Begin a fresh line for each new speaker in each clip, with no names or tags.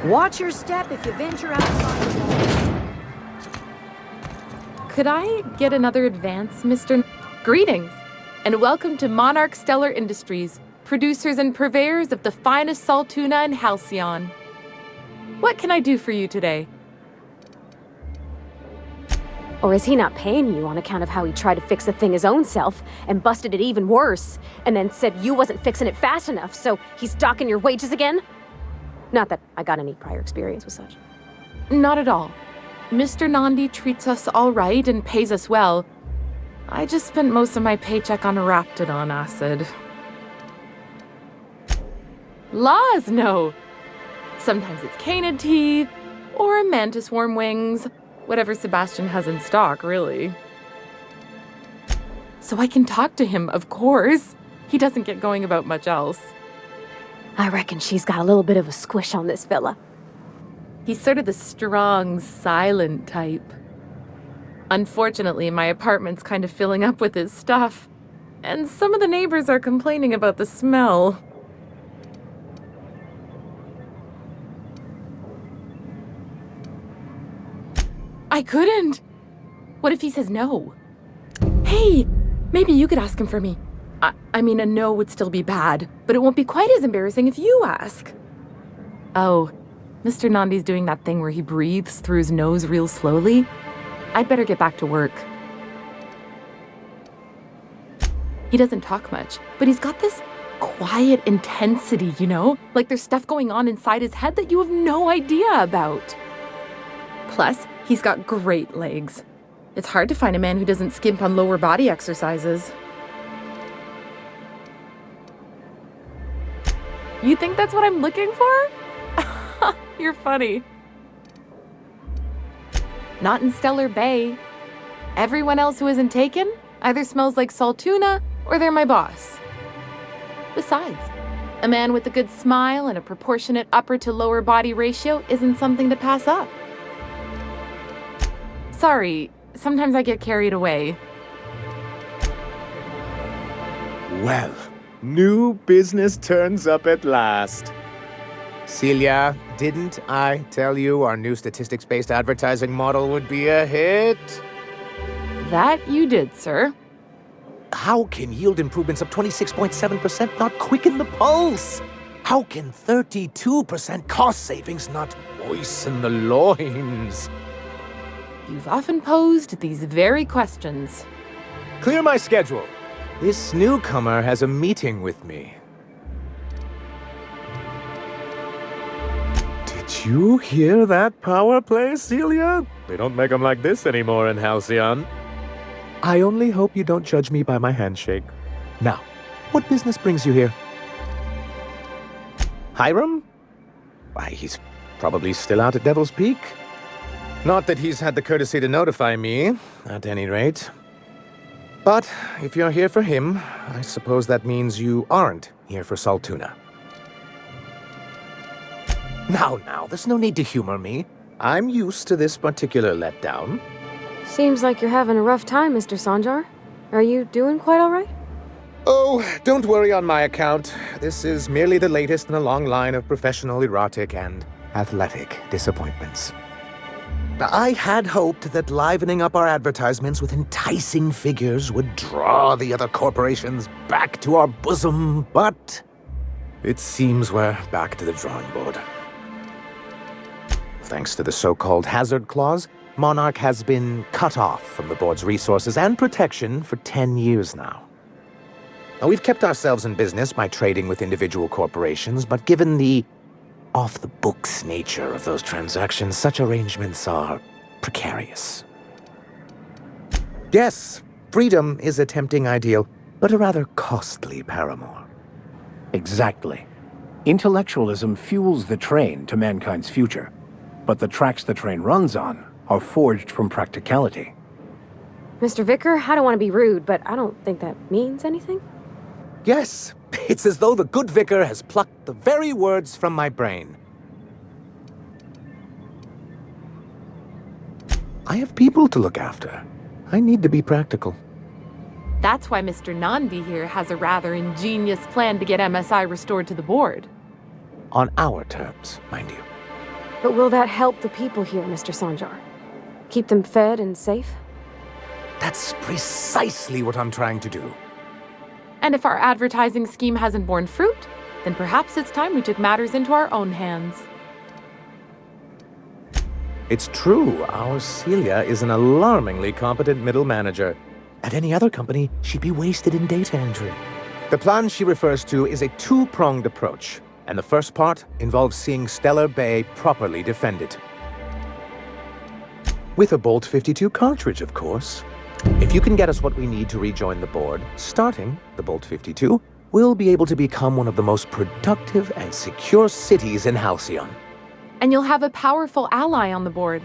Watch your step if you venture outside the wall.
Could I get another advance, Mr. Greetings, and welcome to Monarch Stellar Industries, producers and purveyors of the finest salt tuna in Halcyon. What can I do for you today?
Or is he not paying you on account of how he tried to fix the thing his own self and busted it even worse, and then said you wasn't fixing it fast enough, so he's docking your wages again? Not that I got any prior experience with such.
Not at all. Mr. Nandi treats us all right and pays us well. I just spent most of my paycheck on Raptidon acid. Laws, no. Sometimes it's canid teeth, or mantis worm wings. Whatever Sebastian has in stock, really. So I can talk to him, of course. He doesn't get going about much else.
I reckon she's got a little bit of a squish on this fella.
He's sort of the strong, silent type. Unfortunately, my apartment's kind of filling up with his stuff, and some of the neighbors are complaining about the smell. I couldn't! What if he says no? Hey, maybe you could ask him for me. I mean, a no would still be bad, but it won't be quite as embarrassing if you ask. Oh, Mr. Nandi's doing that thing where he breathes through his nose real slowly. I'd better get back to work. He doesn't talk much, but he's got this quiet intensity, you know? Like there's stuff going on inside his head that you have no idea about. Plus, he's got great legs. It's hard to find a man who doesn't skimp on lower body exercises. You think that's what I'm looking for? You're funny. Not in Stellar Bay. Everyone else who isn't taken either smells like salt tuna or they're my boss. Besides, a man with a good smile and a proportionate upper to lower body ratio isn't something to pass up. Sorry, sometimes I get carried away.
Well, new business turns up at last. Celia, didn't I tell you our new statistics-based advertising model would be a hit?
That you did, sir.
How can yield improvements of 26.7% not quicken the pulse? How can 32% cost savings not moisten the loins?
You've often posed these very questions.
Clear my schedule. This newcomer has a meeting with me. Did you hear that power play, Celia? They don't make them like this anymore in Halcyon. I only hope you don't judge me by my handshake. Now, what business brings you here? Hiram? Why, he's probably still out at Devil's Peak. Not that he's had the courtesy to notify me, at any rate. But if you're here for him, I suppose that means you aren't here for salt tuna. Now, there's no need to humor me. I'm used to this particular letdown.
Seems like you're having a rough time, Mr. Sanjar. Are you doing quite all right?
Oh, don't worry on my account. This is merely the latest in a long line of professional erotic and athletic disappointments. I had hoped that livening up our advertisements with enticing figures would draw the other corporations back to our bosom, but it seems we're back to the drawing board. Thanks to the so-called hazard clause, Monarch has been cut off from the board's resources and protection for 10 years now. Now, we've kept ourselves in business by trading with individual corporations, but given the off-the-books nature of those transactions, such arrangements are precarious. Yes, freedom is a tempting ideal, but a rather costly paramour.
Exactly. Intellectualism fuels the train to mankind's future, but the tracks the train runs on are forged from practicality.
Mr. Vicar, I don't want to be rude, but I don't think that means anything.
Yes, it's as though the good vicar has plucked the very words from my brain. I have people to look after. I need to be practical.
That's why Mr. Nandi here has a rather ingenious plan to get MSI restored to the board.
On our terms, mind you.
But will that help the people here, Mr. Sanjar? Keep them fed and safe?
That's precisely what I'm trying to do.
And if our advertising scheme hasn't borne fruit, then perhaps it's time we took matters into our own hands.
It's true, our Celia is an alarmingly competent middle manager. At any other company, she'd be wasted in data entry. The plan she refers to is a two-pronged approach, and the first part involves seeing Stellar Bay properly defended. With a Bolt 52 cartridge, of course. If you can get us what we need to rejoin the board, starting the Bolt 52, we'll be able to become one of the most productive and secure cities in Halcyon.
And you'll have a powerful ally on the board.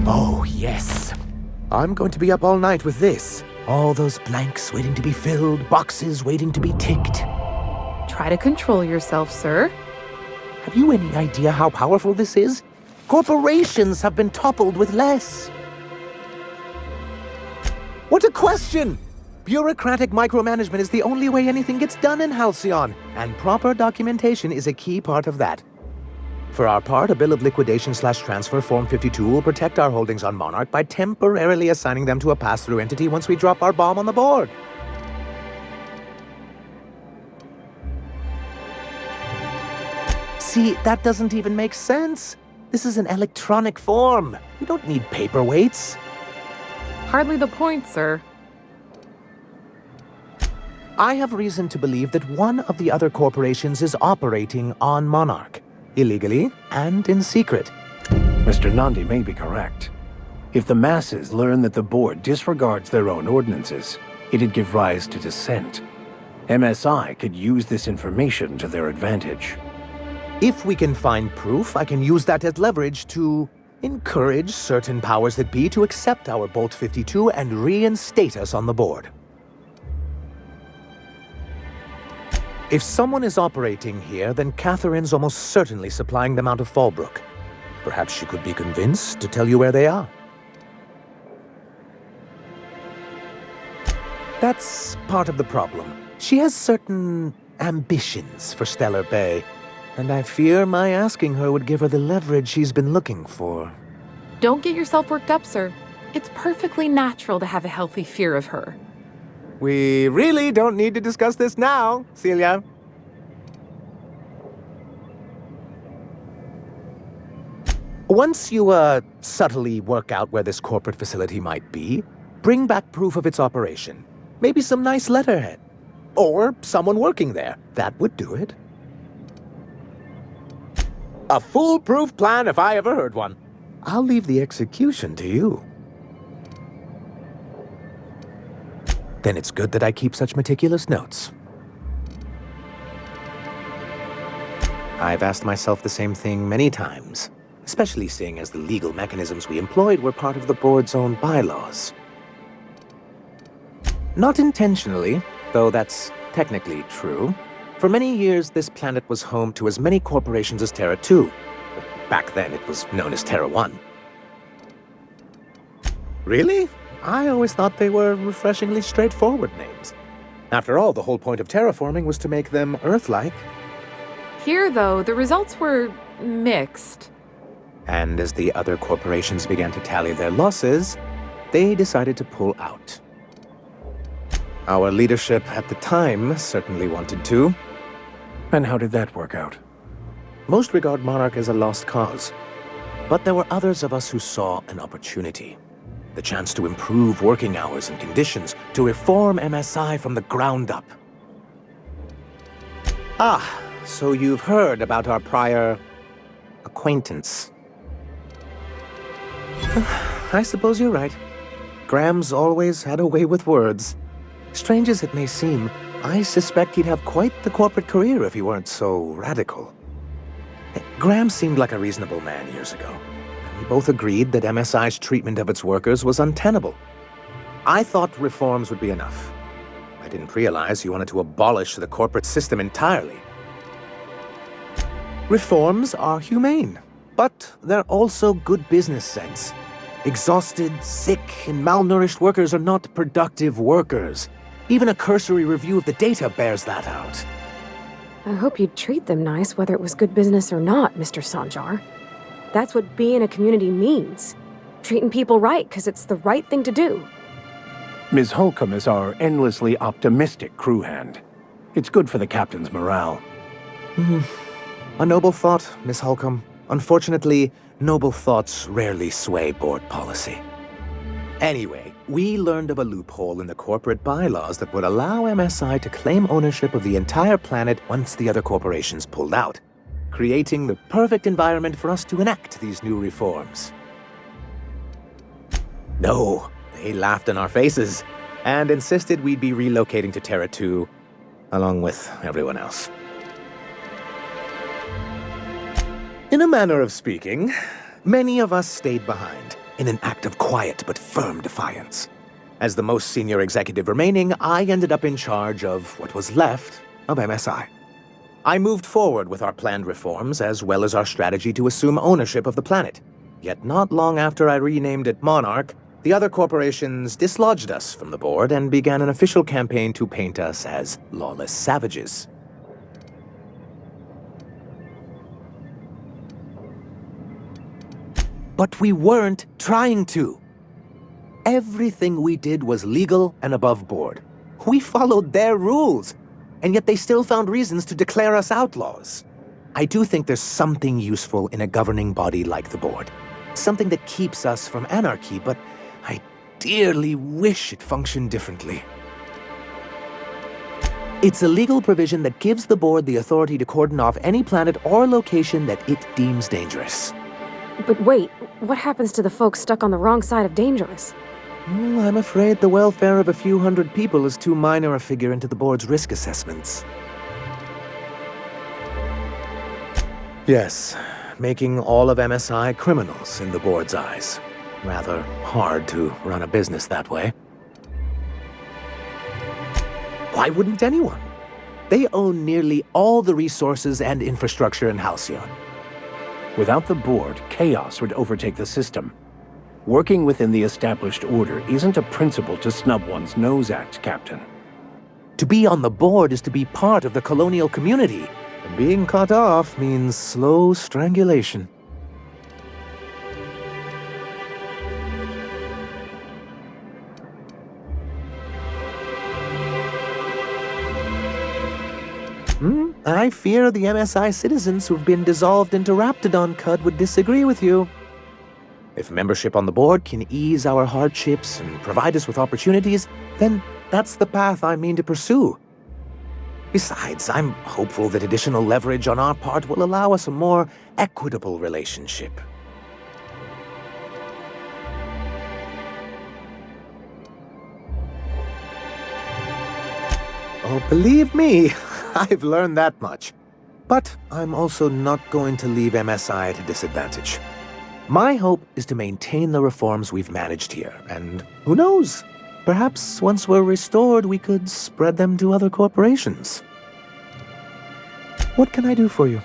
Oh, yes. I'm going to be up all night with this. All those blanks waiting to be filled, boxes waiting to be ticked.
Try to control yourself, sir.
Have you any idea how powerful this is? Corporations have been toppled with less. What a question! Bureaucratic micromanagement is the only way anything gets done in Halcyon, and proper documentation is a key part of that. For our part, a bill of liquidation/transfer Form 52 will protect our holdings on Monarch by temporarily assigning them to a pass-through entity once we drop our bomb on the board. See, that doesn't even make sense. This is an electronic form. We don't need paperweights.
Hardly the point, sir.
I have reason to believe that one of the other corporations is operating on Monarch, illegally and in secret.
Mr. Nandi may be correct. If the masses learn that the board disregards their own ordinances, it'd give rise to dissent. MSI could use this information to their advantage.
If we can find proof, I can use that as leverage to encourage certain powers that be to accept our Bolt 52 and reinstate us on the board. If someone is operating here, then Catherine's almost certainly supplying them out of Fallbrook. Perhaps she could be convinced to tell you where they are. That's part of the problem. She has certain ambitions for Stellar Bay, and I fear my asking her would give her the leverage she's been looking for.
Don't get yourself worked up, sir. It's perfectly natural to have a healthy fear of her.
We really don't need to discuss this now, Celia. Once you, subtly work out where this corporate facility might be, bring back proof of its operation. Maybe some nice letterhead. Or someone working there. That would do it. A foolproof plan if I ever heard one. I'll leave the execution to you. Then it's good that I keep such meticulous notes. I've asked myself the same thing many times, especially seeing as the legal mechanisms we employed were part of the board's own bylaws. Not intentionally, though that's technically true. For many years, this planet was home to as many corporations as Terra 2. But back then, it was known as Terra 1. Really? I always thought they were refreshingly straightforward names. After all, the whole point of terraforming was to make them Earth-like.
Here, though, the results were mixed.
And as the other corporations began to tally their losses, they decided to pull out. Our leadership at the time certainly wanted to.
And how did that work out?
Most regard Monarch as a lost cause. But there were others of us who saw an opportunity. The chance to improve working hours and conditions, to reform MSI from the ground up. Ah, so you've heard about our prior acquaintance. I suppose you're right. Graham's always had a way with words. Strange as it may seem, I suspect he'd have quite the corporate career if he weren't so radical. Graham seemed like a reasonable man years ago. We both agreed that MSI's treatment of its workers was untenable. I thought reforms would be enough. I didn't realize you wanted to abolish the corporate system entirely. Reforms are humane, but they're also good business sense. Exhausted, sick, and malnourished workers are not productive workers. Even a cursory review of the data bears that out.
I hope you'd treat them nice, whether it was good business or not, Mr. Sanjar. That's what being a community means. Treating people right, because it's the right thing to do.
Ms. Holcomb is our endlessly optimistic crew hand. It's good for the captain's morale.
A noble thought, Miss Holcomb. Unfortunately, noble thoughts rarely sway board policy. Anyway, we learned of a loophole in the corporate bylaws that would allow MSI to claim ownership of the entire planet once the other corporations pulled out, creating the perfect environment for us to enact these new reforms. No, they laughed in our faces and insisted we'd be relocating to Terra 2, along with everyone else. In a manner of speaking, many of us stayed behind, in an act of quiet but firm defiance. As the most senior executive remaining, I ended up in charge of what was left of MSI. I moved forward with our planned reforms, as well as our strategy to assume ownership of the planet. Yet not long after I renamed it Monarch, the other corporations dislodged us from the board and began an official campaign to paint us as lawless savages. But we weren't trying to. Everything we did was legal and above board. We followed their rules, and yet they still found reasons to declare us outlaws. I do think there's something useful in a governing body like the board. Something that keeps us from anarchy, but I dearly wish it functioned differently. It's a legal provision that gives the board the authority to cordon off any planet or location that it deems dangerous.
But wait, what happens to the folks stuck on the wrong side of dangerous?
I'm afraid the welfare of a few hundred people is too minor a figure into the board's risk assessments. Yes, making all of MSI criminals in the board's eyes. Rather hard to run a business that way. Why wouldn't anyone? They own nearly all the resources and infrastructure in Halcyon.
Without the board, chaos would overtake the system. Working within the established order isn't a principle to snub one's nose at, Captain.
To be on the board is to be part of the colonial community, and being cut off means slow strangulation. I fear the MSI citizens who've been dissolved into Raptidon Cud would disagree with you. If membership on the board can ease our hardships and provide us with opportunities, then that's the path I mean to pursue. Besides, I'm hopeful that additional leverage on our part will allow us a more equitable relationship. Oh, believe me, I've learned that much. But I'm also not going to leave MSI at a disadvantage. My hope is to maintain the reforms we've managed here, and who knows? Perhaps once we're restored, we could spread them to other corporations. What can I do for you?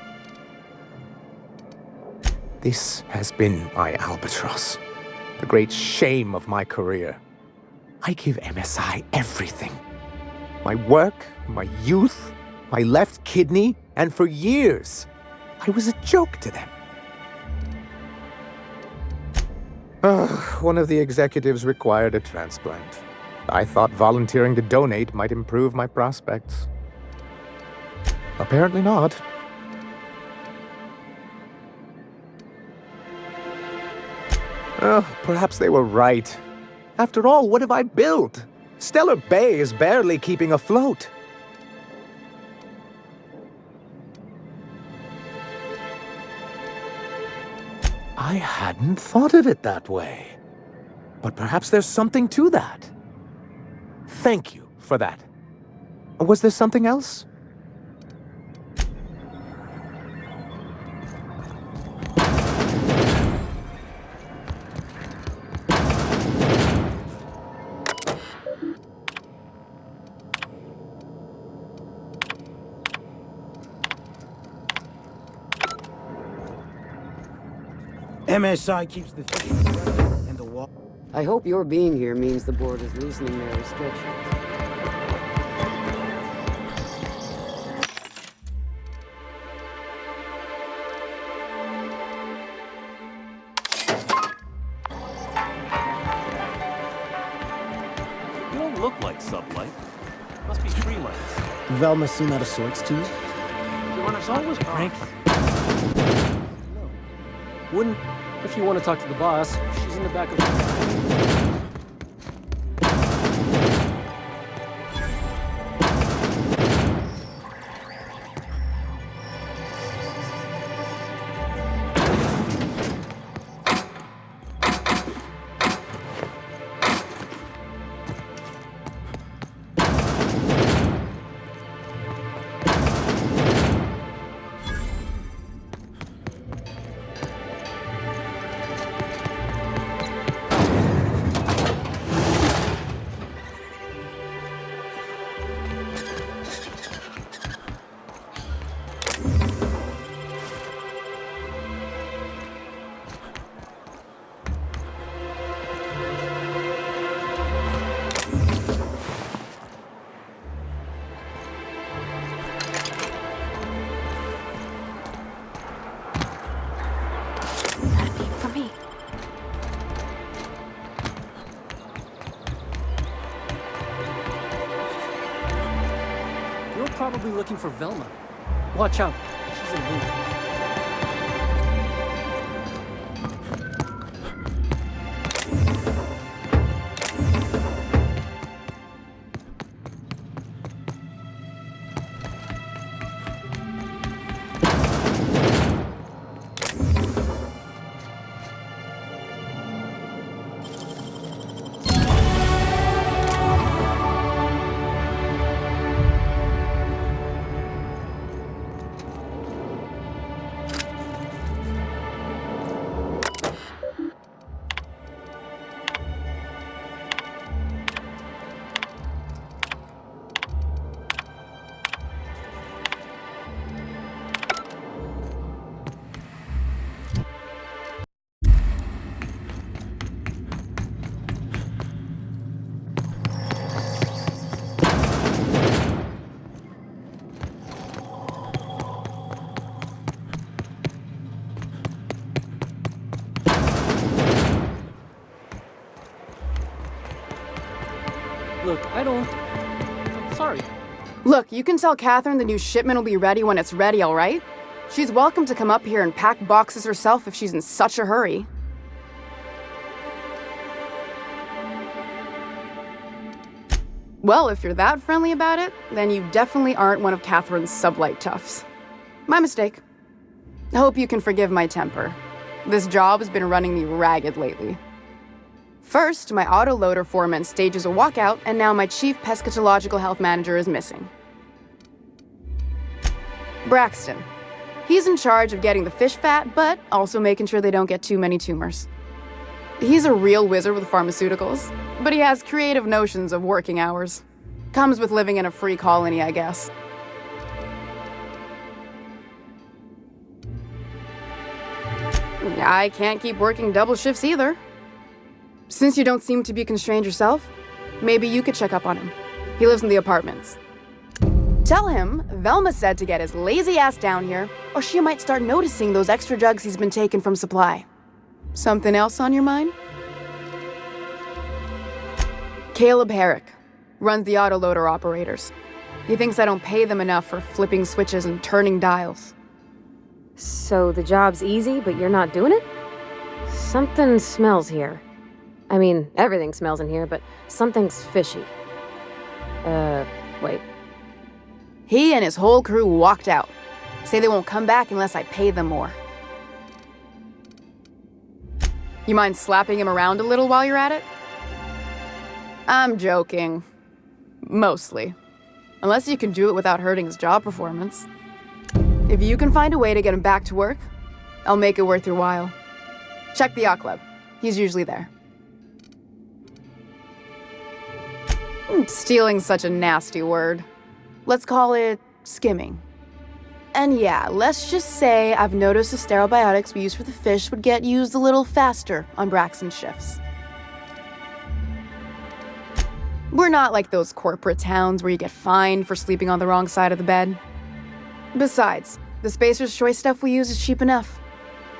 This has been my albatross, the great shame of my career. I give MSI everything. My work, my youth, my left kidney, and for years, I was a joke to them. One of the executives required a transplant. I thought volunteering to donate might improve my prospects. Apparently not. Perhaps they were right. After all, what have I built? Stellar Bay is barely keeping afloat. I hadn't thought of it that way. But perhaps there's something to that. Thank you for that. Was there something else?
MSI keeps the things and the wall.
I hope your being here means the board is loosening their restrictions.
Velma seem out of sorts to you?
It's always pranks. Wouldn't if you want to talk to the boss. She's in the back of the...
For me.
You're probably looking for Velma. Watch out. She's in a mood. Look, I'm sorry.
Look, you can tell Catherine the new shipment will be ready when it's ready, all right? She's welcome to come up here and pack boxes herself if she's in such a hurry. Well, if you're that friendly about it, then you definitely aren't one of Catherine's sublight toughs. My mistake. I hope you can forgive my temper. This job has been running me ragged lately. First, my autoloader foreman stages a walkout, and now my chief pescatological health manager is missing. Braxton. He's in charge of getting the fish fat, but also making sure they don't get too many tumors. He's a real wizard with pharmaceuticals, but he has creative notions of working hours. Comes with living in a free colony, I guess. I can't keep working double shifts either. Since you don't seem to be constrained yourself, maybe you could check up on him. He lives in the apartments. Tell him Velma said to get his lazy ass down here, or she might start noticing those extra drugs he's been taking from supply. Something else on your mind? Caleb Herrick runs the autoloader operators. He thinks I don't pay them enough for flipping switches and turning dials.
So the job's easy, but you're not doing it? Something smells here. I mean, everything smells in here, but something's fishy. Wait.
He and his whole crew walked out. Say they won't come back unless I pay them more. You mind slapping him around a little while you're at it? I'm joking. Mostly. Unless you can do it without hurting his job performance. If you can find a way to get him back to work, I'll make it worth your while. Check the yacht club. He's usually there. Stealing's such a nasty word. Let's call it skimming. And yeah, let's just say I've noticed the sterile biotics we use for the fish would get used a little faster on Braxton's shifts. We're not like those corporate towns where you get fined for sleeping on the wrong side of the bed. Besides, the Spacer's Choice stuff we use is cheap enough.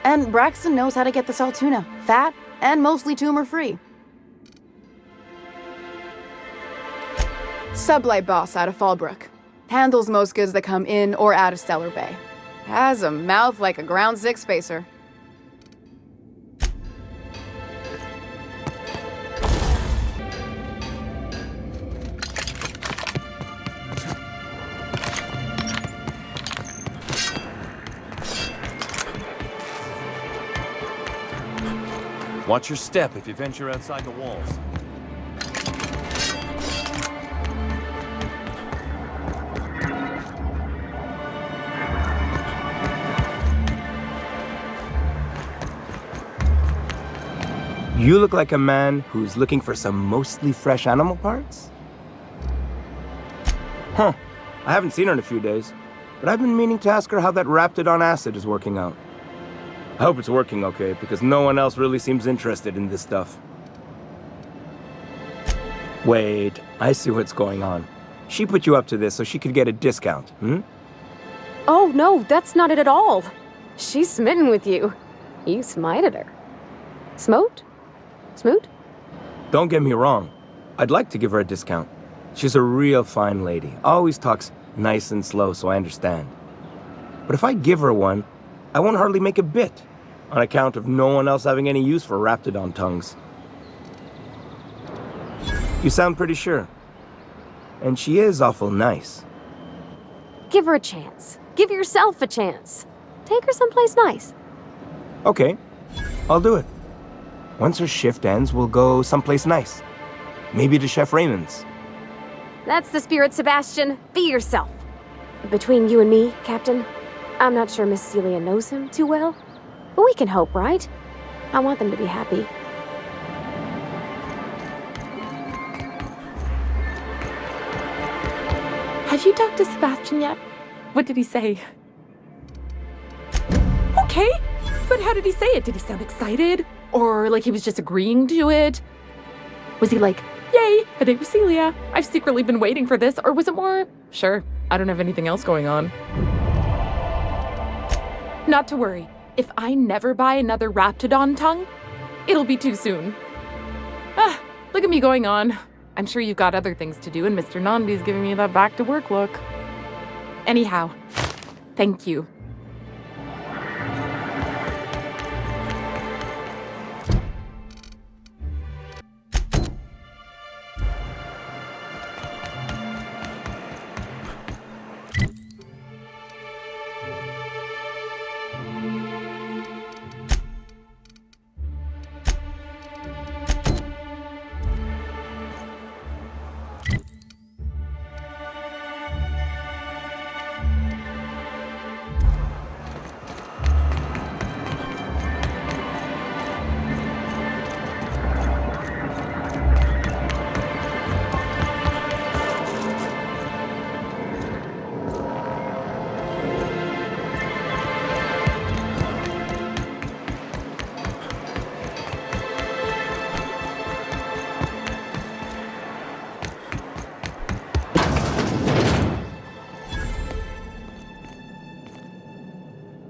And Braxton knows how to get the salt tuna, fat, and mostly tumor-free. Sublight boss out of Fallbrook. Handles most goods that come in or out of Stellar Bay. Has a mouth like a Ground 6 spacer.
Watch your step if you venture outside the walls.
You look like a man who's looking for some mostly fresh animal parts? Huh. I haven't seen her in a few days, but I've been meaning to ask her how that Raptidon acid is working out. I hope it's working okay, because no one else really seems interested in this stuff. Wait, I see what's going on. She put you up to this so she could get a discount, hmm?
Oh, no, that's not it at all. She's smitten with you. You smited her. Smote? Smoot?
Don't get me wrong. I'd like to give her a discount. She's a real fine lady. Always talks nice and slow, so I understand. But if I give her one, I won't hardly make a bit, on account of no one else having any use for Raptidon tongues. You sound pretty sure. And she is awful nice.
Give her a chance. Give yourself a chance. Take her someplace nice.
Okay, I'll do it. Once her shift ends, we'll go someplace nice. Maybe to Chef Raymond's.
That's the spirit, Sebastian. Be yourself. Between you and me, Captain, I'm not sure Miss Celia knows him too well, but we can hope, right? I want them to be happy.
Have you talked to Sebastian yet? What did he say? Okay, but how did he say it? Did he sound excited? Or like he was just agreeing to it? Was he like, yay, a date with Celia. I've secretly been waiting for this. Or was it more, sure, I don't have anything else going on. Not to worry. If I never buy another Raptidon tongue, it'll be too soon. Ah, look at me going on. I'm sure you've got other things to do, and Mr. Nandi's giving me that back to work look. Anyhow, thank you.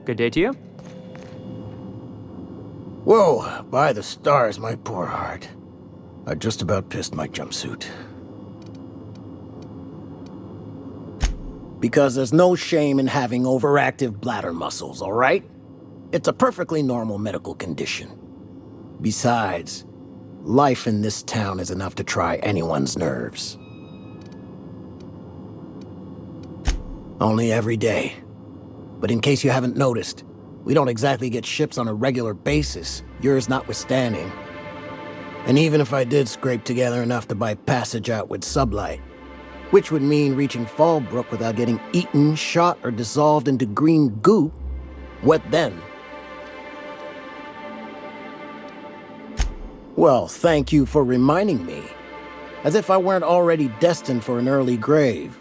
Good day to you.
Whoa, by the stars, my poor heart. I just about pissed my jumpsuit. Because there's no shame in having overactive bladder muscles, all right? It's a perfectly normal medical condition. Besides, life in this town is enough to try anyone's nerves. Only every day. But in case you haven't noticed, we don't exactly get ships on a regular basis, yours notwithstanding. And even if I did scrape together enough to buy passage out with sublight, which would mean reaching Fallbrook without getting eaten, shot, or dissolved into green goop, what then? Well, thank you for reminding me. As if I weren't already destined for an early grave.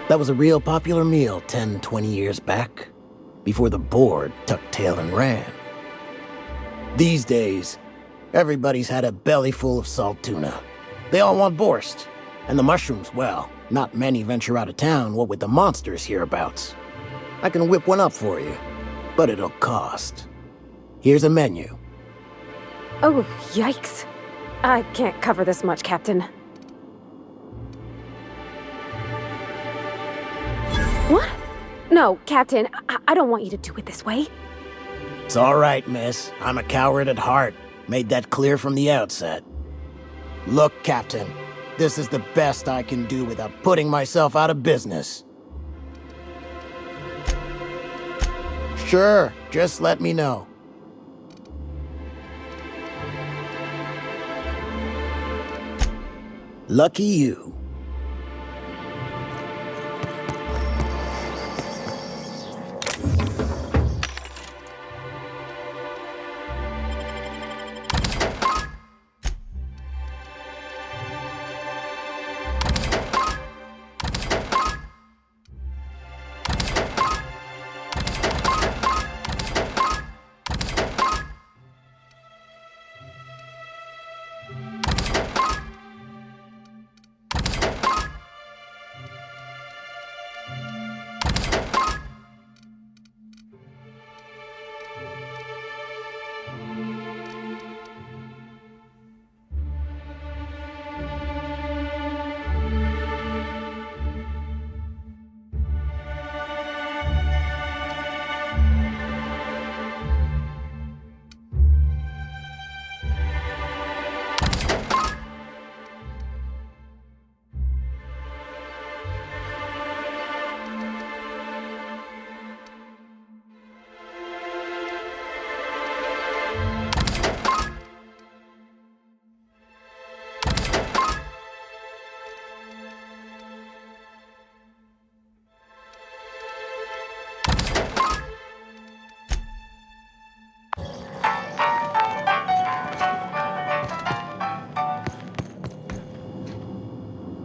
That was a real popular meal 10, 20 years back, before the board tucked tail and ran. These days, everybody's had a belly full of salt tuna. They all want borscht. And the mushrooms, well, not many venture out of town, what with the monsters hereabouts. I can whip one up for you, but it'll cost. Here's a menu.
Oh, yikes. I can't cover this much, Captain. What? No, Captain, I don't want you to do it this way.
It's all right, miss. I'm a coward at heart. Made that clear from the outset. Look, Captain, this is the best I can do without putting myself out of business. Sure, just let me know. Lucky you.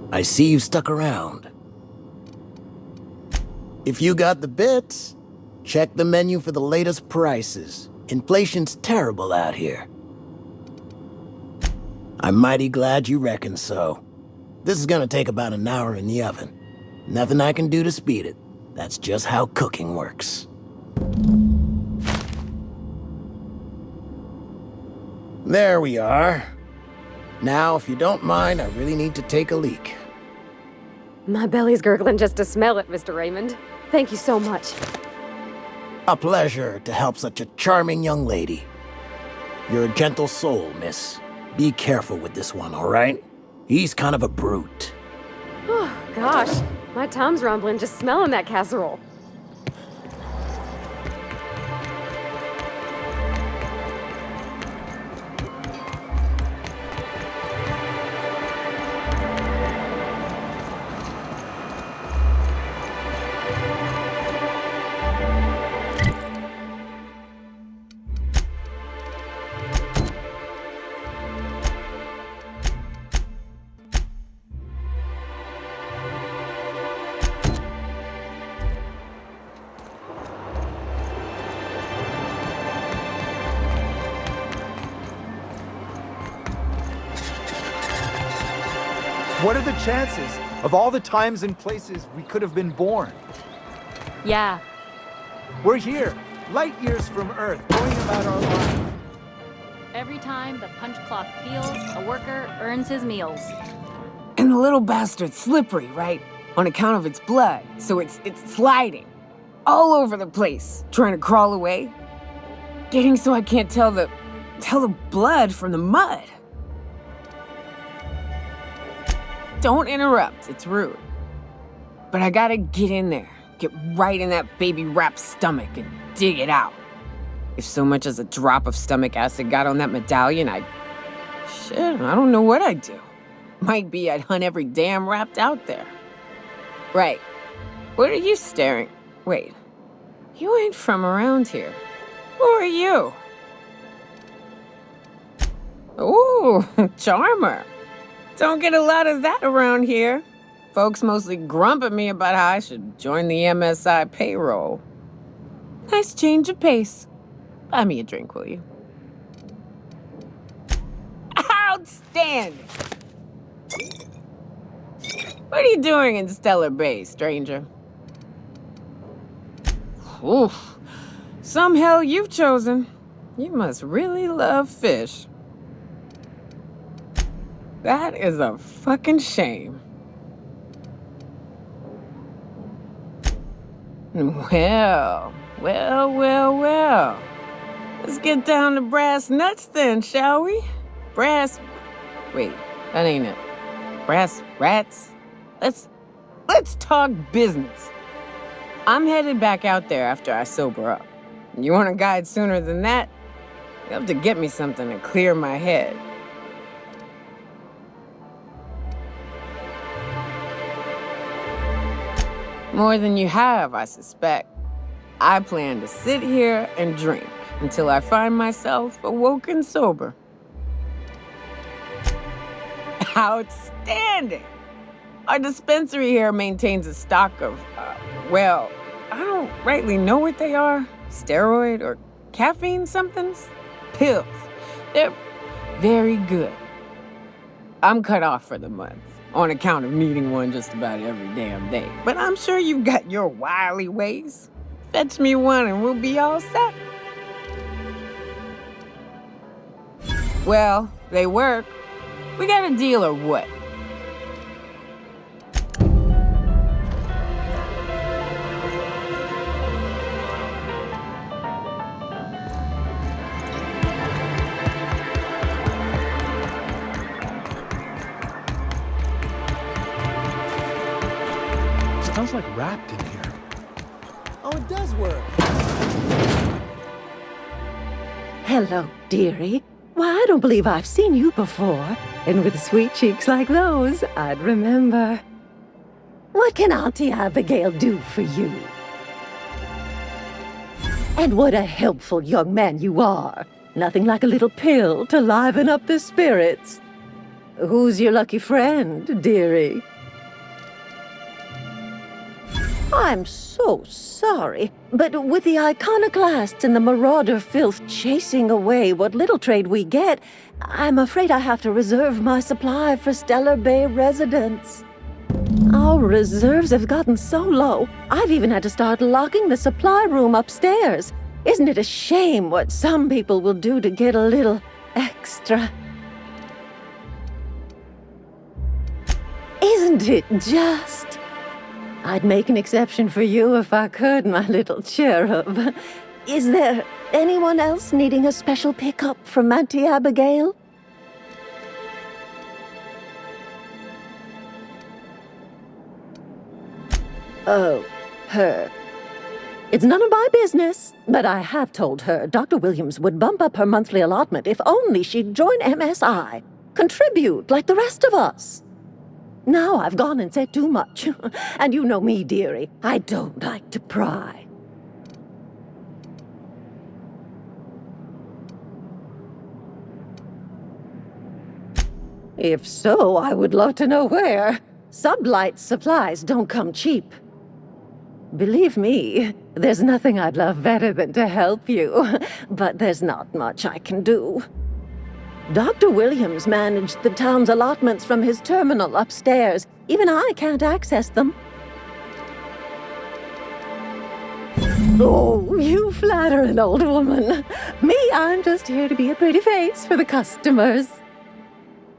I see you stuck around. If you got the bits, check the menu for the latest prices. Inflation's terrible out here. I'm mighty glad you reckon so. This is gonna take about an hour in the oven. Nothing I can do to speed it. That's just how cooking works. There we are. Now, if you don't mind, I really need to take a leak.
My belly's gurgling just to smell it, Mr. Raymond. Thank you so much.
A pleasure to help such a charming young lady. You're a gentle soul, miss. Be careful with this one, all right? He's kind of a brute.
Oh, gosh. My tum's rumbling just smelling that casserole.
What are the chances of all the times and places we could have been born?
Yeah.
We're here, light years from Earth, going about our lives.
Every time the punch clock peels, a worker earns his meals.
And the little bastard's slippery, right? On account of its blood, so it's sliding. All over the place, trying to crawl away. Getting so I can't tell the blood from the mud. Don't interrupt, it's rude. But I gotta get in there, get right in that baby rap's stomach and dig it out. If so much as a drop of stomach acid got on that medallion, I don't know what I'd do. Might be I'd hunt every damn rapt out there. Right, what are you staring? Wait, you ain't from around here. Who are you? Ooh, charmer. Don't get a lot of that around here. Folks mostly grump at me about how I should join the MSI payroll. Nice change of pace. Buy me a drink, will you? Outstanding! What are you doing in Stellar Bay, stranger? Oof. Some hell you've chosen. You must really love fish. That is a fucking shame. Well, well, well, well. Let's get down to brass nuts then, shall we? Wait, that ain't it. Brass rats? Let's talk business. I'm headed back out there after I sober up. You want a guide sooner than that? You have to get me something to clear my head. More than you have, I suspect. I plan to sit here and drink until I find myself awoken sober. Outstanding! Our dispensary here maintains a stock of, well, I don't rightly know what they are. Steroid or caffeine somethings? Pills. They're very good. I'm cut off for the month, on account of needing one just about every damn day. But I'm sure you've got your wily ways. Fetch me one and we'll be all set. Well, they work. We got a deal or what?
Sounds like wrapped in here. Oh, it does work.
Hello, dearie. Why, I don't believe I've seen you before. And with sweet cheeks like those, I'd remember. What can Auntie Abigail do for you? And what a helpful young man you are. Nothing like a little pill to liven up the spirits. Who's your lucky friend, dearie? I'm so sorry, but with the iconoclasts and the marauder filth chasing away what little trade we get, I'm afraid I have to reserve my supply for Stellar Bay residents. Our reserves have gotten so low, I've even had to start locking the supply room upstairs. Isn't it a shame what some people will do to get a little extra? Isn't it just? I'd make an exception for you if I could, my little cherub. Is there anyone else needing a special pickup from Auntie Abigail? Oh, her. It's none of my business, but I have told her Dr. Williams would bump up her monthly allotment if only she'd join MSI. Contribute like the rest of us. Now I've gone and said too much. And you know me, dearie. I don't like to pry. If so, I would love to know where. Sublight supplies don't come cheap. Believe me, there's nothing I'd love better than to help you. But there's not much I can do. Dr. Williams managed the town's allotments from his terminal upstairs. Even I can't access them. Oh, you flatter an old woman. Me, I'm just here to be a pretty face for the customers.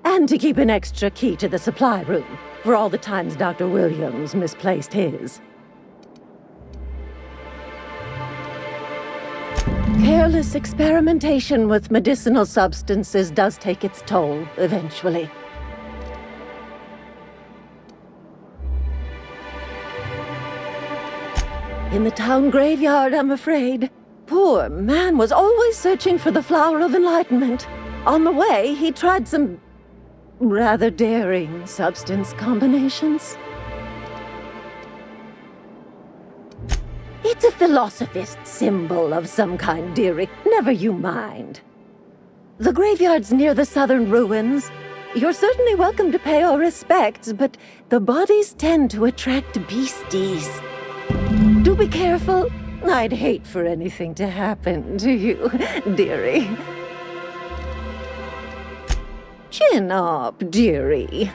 And to keep an extra key to the supply room, for all the times Dr. Williams misplaced his. Careless experimentation with medicinal substances does take its toll, eventually. In the town graveyard, I'm afraid. Poor man was always searching for the flower of enlightenment. On the way, he tried some rather daring substance combinations. It's a philosophist symbol of some kind, dearie. Never you mind. The graveyard's near the southern ruins. You're certainly welcome to pay our respects, but the bodies tend to attract beasties. Do be careful. I'd hate for anything to happen to you, dearie. Chin up, dearie.